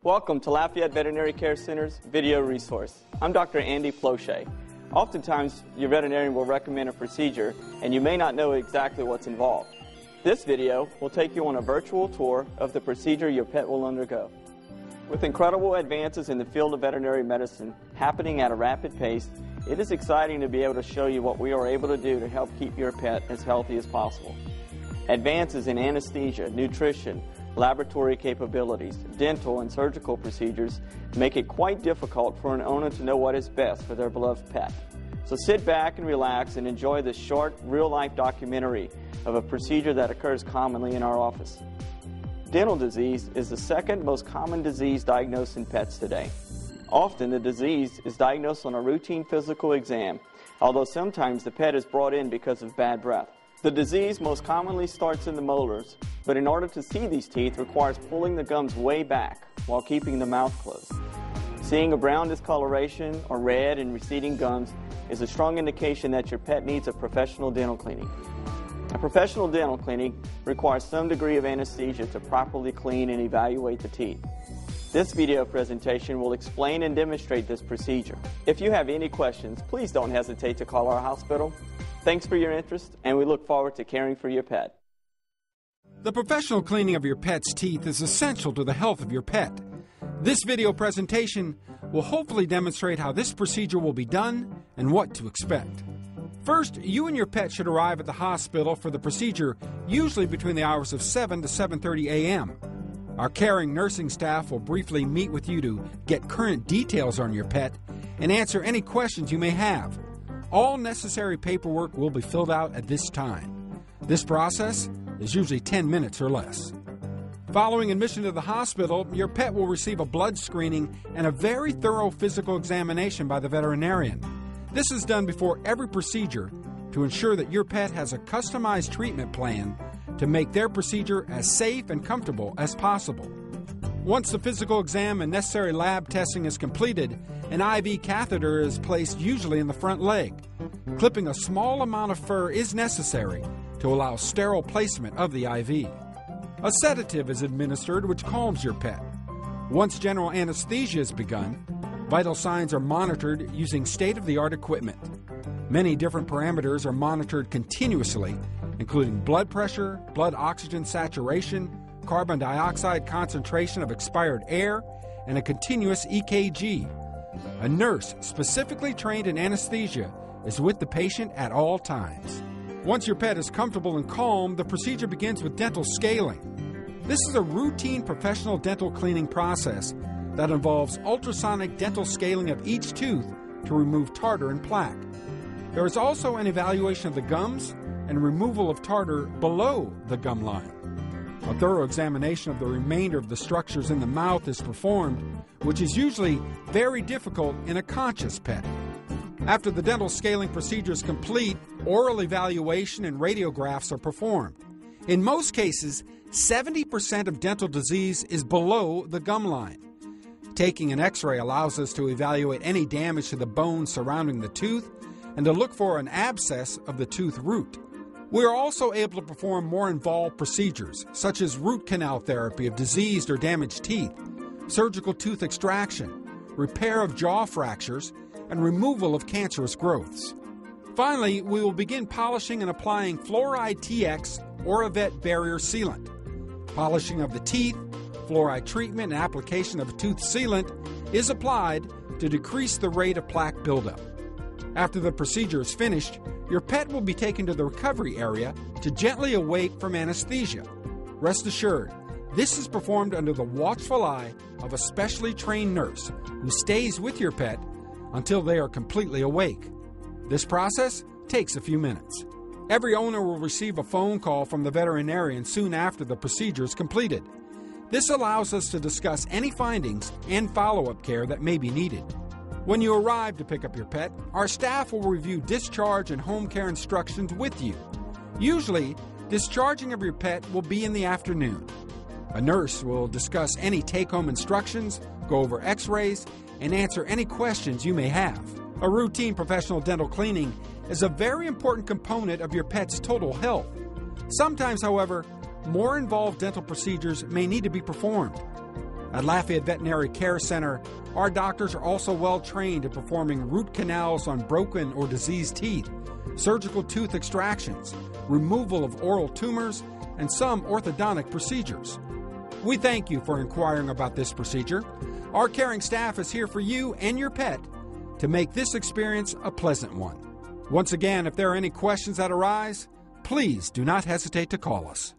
Welcome to Lafayette Veterinary Care Center's video resource. I'm Dr. Andy Plochet. Oftentimes, your veterinarian will recommend a procedure, and you may not know exactly what's involved. This video will take you on a virtual tour of the procedure your pet will undergo. With incredible advances in the field of veterinary medicine happening at a rapid pace, it is exciting to be able to show you what we are able to do to help keep your pet as healthy as possible. Advances in anesthesia, nutrition, laboratory capabilities, dental and surgical procedures make it quite difficult for an owner to know what is best for their beloved pet. So sit back and relax and enjoy this short, real-life documentary of a procedure that occurs commonly in our office. Dental disease is the second most common disease diagnosed in pets today. Often the disease is diagnosed on a routine physical exam, although sometimes the pet is brought in because of bad breath. The disease most commonly starts in the molars, but in order to see these teeth requires pulling the gums way back while keeping the mouth closed. Seeing a brown discoloration or red and receding gums is a strong indication that your pet needs a professional dental cleaning. A professional dental cleaning requires some degree of anesthesia to properly clean and evaluate the teeth. This video presentation will explain and demonstrate this procedure. If you have any questions, please don't hesitate to call our hospital. Thanks for your interest, and we look forward to caring for your pet. The professional cleaning of your pet's teeth is essential to the health of your pet. This video presentation will hopefully demonstrate how this procedure will be done and what to expect. First, you and your pet should arrive at the hospital for the procedure usually between the hours of 7 to 7:30 a.m. Our caring nursing staff will briefly meet with you to get current details on your pet and answer any questions you may have. All necessary paperwork will be filled out at this time. This process is usually 10 minutes or less. Following admission to the hospital, your pet will receive a blood screening and a very thorough physical examination by the veterinarian. This is done before every procedure to ensure that your pet has a customized treatment plan to make their procedure as safe and comfortable as possible. Once the physical exam and necessary lab testing is completed, an IV catheter is placed usually in the front leg. Clipping a small amount of fur is necessary to allow sterile placement of the IV. A sedative is administered which calms your pet. Once general anesthesia is begun, vital signs are monitored using state-of-the-art equipment. Many different parameters are monitored continuously, including blood pressure, blood oxygen saturation, carbon dioxide concentration of expired air, and a continuous EKG. A nurse specifically trained in anesthesia is with the patient at all times. Once your pet is comfortable and calm, the procedure begins with dental scaling. This is a routine professional dental cleaning process that involves ultrasonic dental scaling of each tooth to remove tartar and plaque. There is also an evaluation of the gums and removal of tartar below the gum line. A thorough examination of the remainder of the structures in the mouth is performed, which is usually very difficult in a conscious pet. After the dental scaling procedure is complete, oral evaluation and radiographs are performed. In most cases, 70% of dental disease is below the gum line. Taking an X-ray allows us to evaluate any damage to the bone surrounding the tooth and to look for an abscess of the tooth root. We are also able to perform more involved procedures, such as root canal therapy of diseased or damaged teeth, surgical tooth extraction, repair of jaw fractures, and removal of cancerous growths. Finally, we will begin polishing and applying Fluoride TX or a vet barrier sealant. Polishing of the teeth, fluoride treatment, and application of a tooth sealant is applied to decrease the rate of plaque buildup. After the procedure is finished, your pet will be taken to the recovery area to gently awake from anesthesia. Rest assured, this is performed under the watchful eye of a specially trained nurse who stays with your pet until they are completely awake. This process takes a few minutes. Every owner will receive a phone call from the veterinarian soon after the procedure is completed. This allows us to discuss any findings and follow-up care that may be needed. When you arrive to pick up your pet, our staff will review discharge and home care instructions with you. Usually, discharging of your pet will be in the afternoon. A nurse will discuss any take-home instructions, go over x-rays, and answer any questions you may have. A routine professional dental cleaning is a very important component of your pet's total health. Sometimes, however, more involved dental procedures may need to be performed. At Lafayette Veterinary Care Center, our doctors are also well trained in performing root canals on broken or diseased teeth, surgical tooth extractions, removal of oral tumors, and some orthodontic procedures. We thank you for inquiring about this procedure. Our caring staff is here for you and your pet to make this experience a pleasant one. Once again, if there are any questions that arise, please do not hesitate to call us.